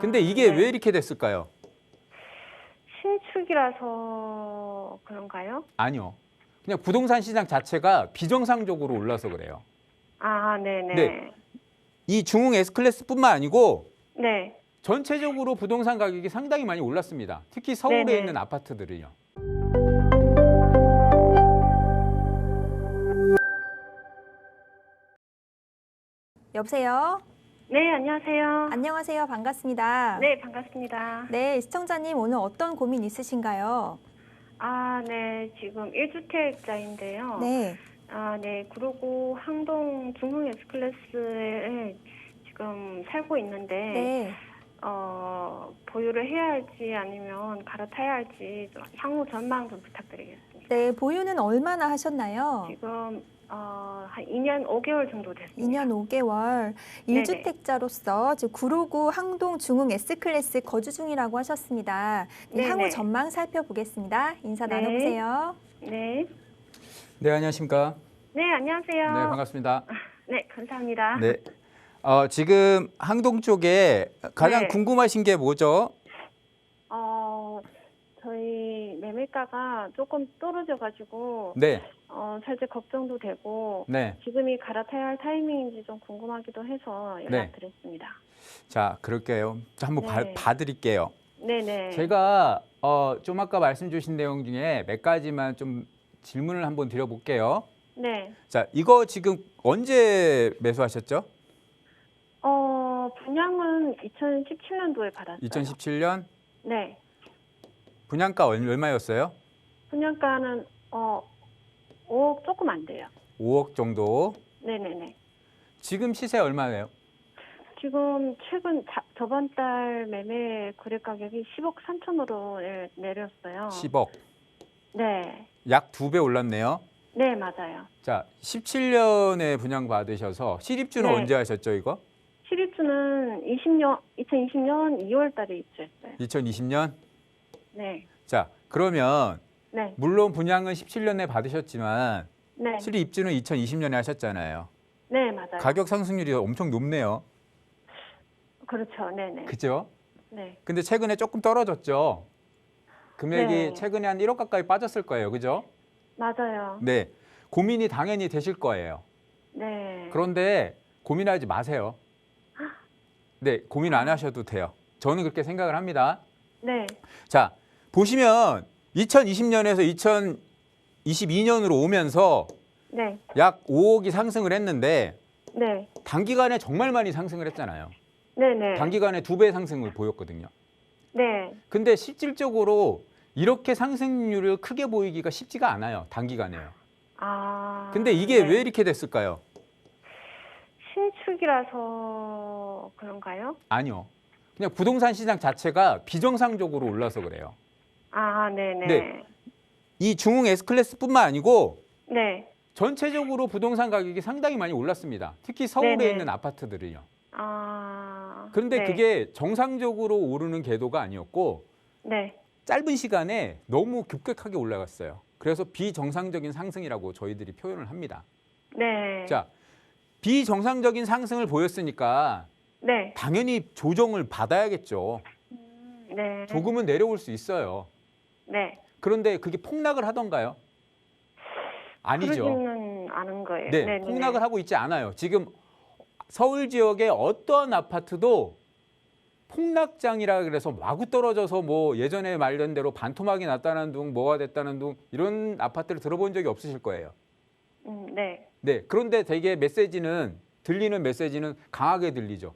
근데 이게 네. 왜 이렇게 됐을까요? 신축이라서 그런가요? 아니요. 그냥 부동산 시장 자체가 비정상적으로 올라서 그래요. 아, 근데 네네. 이 중흥 S클래스뿐만 아니고 네. 전체적으로 부동산 가격이 상당히 많이 올랐습니다. 특히 서울에 네네. 있는 아파트들은요. 여보세요? 네, 안녕하세요. 안녕하세요. 반갑습니다. 네, 반갑습니다. 네, 시청자님 오늘 어떤 고민 있으신가요? 아, 네, 지금 1주택자인데요. 네. 아, 네, 구로구 항동 중흥 S클래스에 지금 살고 있는데, 네. 보유를 해야 할지 아니면 갈아타야 할지 좀 향후 전망 좀 부탁드리겠습니다. 네, 보유는 얼마나 하셨나요? 지금 한 2년 5개월 정도 됐습니다. 2년 5개월. 네네. 1주택자로서 지금 구로구 항동 중흥 S클래스 거주 중이라고 하셨습니다. 네, 향후 네네. 전망 살펴보겠습니다. 인사 네. 나눠보세요. 네. 네, 안녕하십니까? 네, 안녕하세요. 네, 반갑습니다. 네, 감사합니다. 네. 지금 항동 쪽에 가장 네. 궁금하신 게 뭐죠? 저희 매매가가 조금 떨어져가지고, 네. 살짝 걱정도 되고, 네. 지금이 갈아타야 할 타이밍인지 좀 궁금하기도 해서 연락드렸습니다. 자, 그럴게요. 자, 한번 네. 봐드릴게요. 네네. 제가 좀 아까 말씀 주신 내용 중에 몇 가지만 좀 질문을 한번 드려볼게요. 네. 자, 이거 지금 언제 매수하셨죠? 분양은 2017년도에 받았어요. 2017년? 네. 분양가 얼마였어요? 분양가는 5억 조금 안 돼요. 5억 정도. 네네네. 지금 시세 얼마예요? 지금 최근 저번 달 매매 거래 가격이 10억 3천으로 내렸어요. 10억. 네. 약 2배 올랐네요. 네, 맞아요. 자, 17년에 분양 받으셔서 실입주는 네. 언제 하셨죠, 이거? 실입주는 2020년 2월 달에 입주했어요. 2020년? 네. 자, 그러면 네. 물론 분양은 17년에 받으셨지만 네. 실입주는 2020년에 하셨잖아요. 네, 맞아요. 가격 상승률이 엄청 높네요. 그렇죠. 네네. 그죠? 네. 근데 최근에 조금 떨어졌죠? 금액이 네. 최근에 한 1억 가까이 빠졌을 거예요. 그죠? 맞아요. 네. 고민이 당연히 되실 거예요. 네. 그런데 고민하지 마세요. 네, 고민 안 하셔도 돼요. 저는 그렇게 생각을 합니다. 네. 자, 보시면 2020년에서 2022년으로 오면서 네. 약 5억이 상승을 했는데 네. 단기간에 정말 많이 상승을 했잖아요. 네네. 단기간에 2배 상승을 보였거든요. 네. 근데 실질적으로 이렇게 상승률을 크게 보이기가 쉽지가 않아요. 단기간에요. 아. 근데 이게 네. 왜 이렇게 됐을까요? 신축이라서 그런가요? 아니요. 그냥 부동산 시장 자체가 비정상적으로 올라서 그래요. 아, 네네. 네. 이 중흥 S클래스뿐만 아니고 네. 전체적으로 부동산 가격이 상당히 많이 올랐습니다. 특히 서울에 네네. 있는 아파트들은요. 아. 그런데 네. 그게 정상적으로 오르는 궤도가 아니었고 네. 짧은 시간에 너무 급격하게 올라갔어요. 그래서 비정상적인 상승이라고 저희들이 표현을 합니다. 네. 자, 비정상적인 상승을 보였으니까 네. 당연히 조정을 받아야겠죠. 네. 조금은 내려올 수 있어요. 네. 그런데 그게 폭락을 하던가요? 아니죠. 그러지는 않은 거예요. 네, 네네네. 폭락을 하고 있지 않아요. 지금 서울 지역의 어떠한 아파트도 폭락장이라 그래서 마구 떨어져서 뭐 예전에 말된 대로 반토막이 났다는 둥, 뭐가 됐다는 둥 이런 아파트를 들어본 적이 없으실 거예요. 네. 네, 그런데 되게 들리는 메시지는 강하게 들리죠.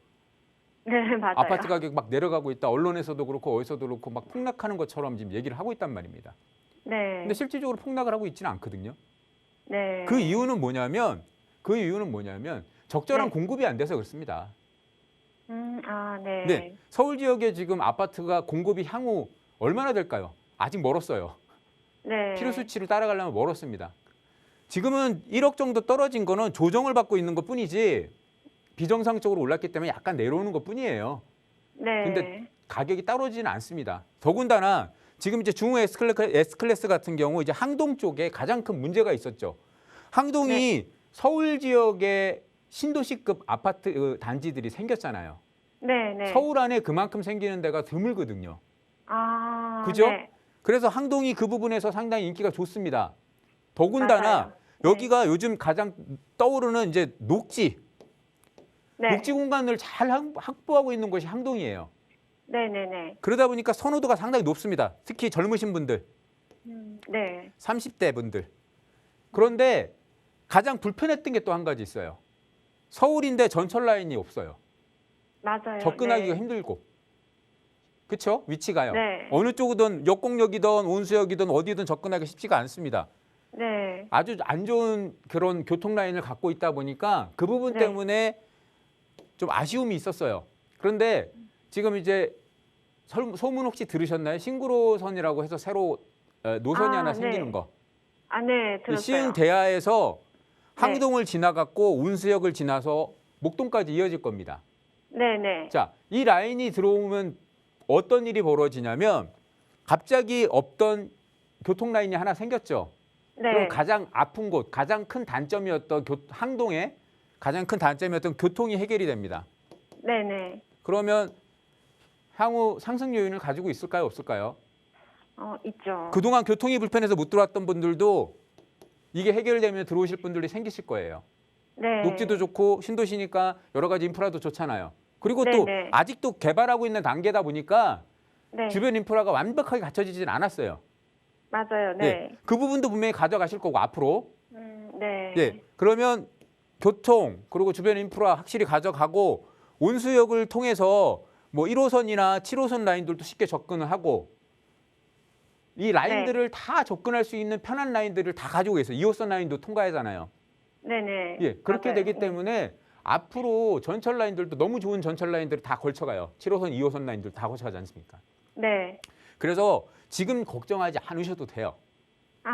네, 맞아요. 아파트 가격 막 내려가고 있다. 언론에서도 그렇고 어디서도 그렇고 막 폭락하는 것처럼 지금 얘기를 하고 있단 말입니다. 네. 근데 실질적으로 폭락을 하고 있지는 않거든요. 네. 그 이유는 뭐냐면 적절한 네. 공급이 안 돼서 그렇습니다. 아, 네. 네, 서울 지역에 지금 아파트가 공급이 향후 얼마나 될까요? 아직 멀었어요. 네. 필요 수치를 따라가려면 멀었습니다. 지금은 1억 정도 떨어진 거는 조정을 받고 있는 것뿐이지 비정상적으로 올랐기 때문에 약간 내려오는 것뿐이에요. 네. 근데 가격이 떨어지지는 않습니다. 더군다나 지금 이제 중흥 S클래스 같은 경우 이제 항동 쪽에 가장 큰 문제가 있었죠. 항동이 서울 지역의 신도시급 아파트 단지들이 생겼잖아요. 네, 네. 서울 안에 그만큼 생기는 데가 드물거든요. 아, 그죠? 네. 그래서 항동이 그 부분에서 상당히 인기가 좋습니다. 더군다나 맞아요. 네. 여기가 요즘 가장 떠오르는 이제 녹지, 네. 녹지 공간을 잘 확보하고 있는 곳이 항동이에요. 네, 네, 네. 그러다 보니까 선호도가 상당히 높습니다. 특히 젊으신 분들, 네. 30대 분들. 그런데 가장 불편했던 게 또 한 가지 있어요. 서울인데 전철 라인이 없어요. 맞아요. 접근하기가 네. 힘들고. 그렇죠? 위치가요. 네. 어느 쪽이든 역곡역이든 온수역이든 어디든 접근하기 쉽지가 않습니다. 네. 아주 안 좋은 그런 교통 라인을 갖고 있다 보니까 그 부분 네. 때문에 좀 아쉬움이 있었어요. 그런데 지금 이제 소문 혹시 들으셨나요? 신구로선이라고 해서 새로 노선이 아, 하나 네. 생기는 거. 네, 들었어요. 시흥대야에서 네. 항동을 지나갔고 운수역을 지나서 목동까지 이어질 겁니다. 네, 네. 자, 이 라인이 들어오면 어떤 일이 벌어지냐면 갑자기 없던 교통 라인이 하나 생겼죠. 네. 그럼 가장 아픈 곳, 가장 큰 단점이었던 항동의 가장 큰 단점이었던 교통이 해결이 됩니다. 네, 네. 그러면 향후 상승 요인을 가지고 있을까요, 없을까요? 있죠. 그동안 교통이 불편해서 못 들어왔던 분들도 이게 해결되면 들어오실 분들이 생기실 거예요. 네. 녹지도 좋고 신도시니까 여러 가지 인프라도 좋잖아요. 그리고 네, 또 네. 아직도 개발하고 있는 단계다 보니까 네. 주변 인프라가 완벽하게 갖춰지진 않았어요. 맞아요. 네. 예, 그 부분도 분명히 가져가실 거고 앞으로. 네. 예, 그러면 교통 그리고 주변 인프라 확실히 가져가고 온수역을 통해서 뭐 1호선이나 7호선 라인들도 쉽게 접근을 하고 이 라인들을 다 접근할 수 있는 편한 라인들을 다 가지고 있어요. 2호선 라인도 통과하잖아요. 네, 네. 예, 그렇게 맞아요. 되기 때문에 앞으로 전철 라인들도 너무 좋은 전철 라인들이 다 걸쳐가요. 7호선, 2호선 라인들 다 걸쳐가지 않습니까? 네. 그래서 지금 걱정하지 않으셔도 돼요. 아,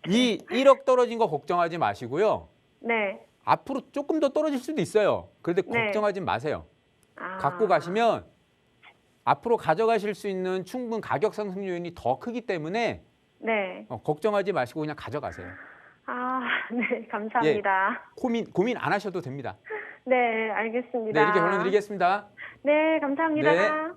이 1억 떨어진 거 걱정하지 마시고요. 네. 앞으로 조금 더 떨어질 수도 있어요. 그런데 네. 걱정하지 마세요. 아. 갖고 가시면 앞으로 가져가실 수 있는 충분 가격 상승 요인이 더 크기 때문에 네. 걱정하지 마시고 그냥 가져가세요. 아, 네. 감사합니다. 고민 안 하셔도 됩니다. 네, 알겠습니다. 네, 이렇게 결론 드리겠습니다. 네, 감사합니다. 네.